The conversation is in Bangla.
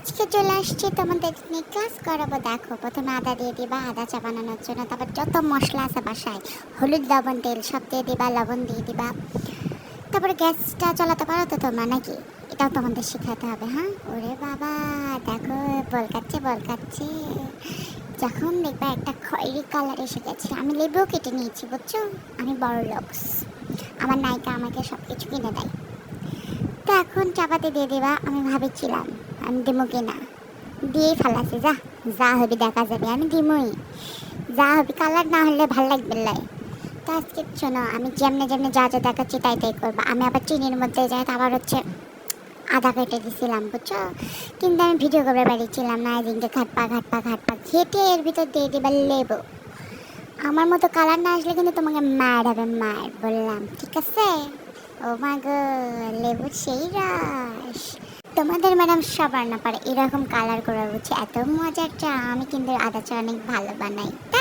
আজকে চলে আসছি তোমাদের নিয়ে ক্লাস করাবো। দেখো, প্রথমে আদা দিয়ে দিবা, আদা চা বানানোর জন্য। তারপর যত মশলা আছে বাসায়, হলুদ, লবণ, তেল সব দিয়ে দিবা, লবণ দিয়ে দিবা। তারপরে গ্যাসটা চালাতে পারো তো তোমরা নাকি? এটাও তোমাদের শেখাতে হবে। হ্যাঁ, ওরে বাবা, দেখো বলকাচ্ছে বলকাচ্ছে। যখন দেখবা একটা খয়েরি কালার এসে গেছে, আমি লেবুও কেটে নিয়েছি, বুঝছো? আমি বড় লোকস, আমার নায়িকা আমাকে সব কিছু কিনে দেয়। তো এখন চাপাতি দিয়ে দিবা। আমি ভাবেছিলাম আমি দেবো কিনা, দিয়েই ফেলাছি। যা যা হবে দেখা যাবে, আমি দিমই। যা হবে, কালার না হলে ভাল লাগবে লাই। তো আজকে শোনো, আমি যেমনে যেমনে যা যা দেখাচ্ছি তাই তাই করবো। আমি আবার চিনির মধ্যে যাই, আবার হচ্ছে আদা কেটে দিছিলাম, বুঝছো? কিন্তু আমি ভিডিও করে বেরিয়েছিলাম না, এদিনকে ঘাটপা ঘাটপা ঘাটপা ঘেটে এর ভিতর দিয়ে দিবা লেবু। আমার মতো কালার না আসলে কিন্তু তোমাকে মার হবে, মার বললাম, ঠিক আছে? ও মা গো, লেবুর সেই রস। তোমাদের ম্যাডাম সবার না পারে এরকম কালার করা, বুঝছে? এত মজার চা। আমি কিন্তু আদা চা অনেক ভালো বানাই। তা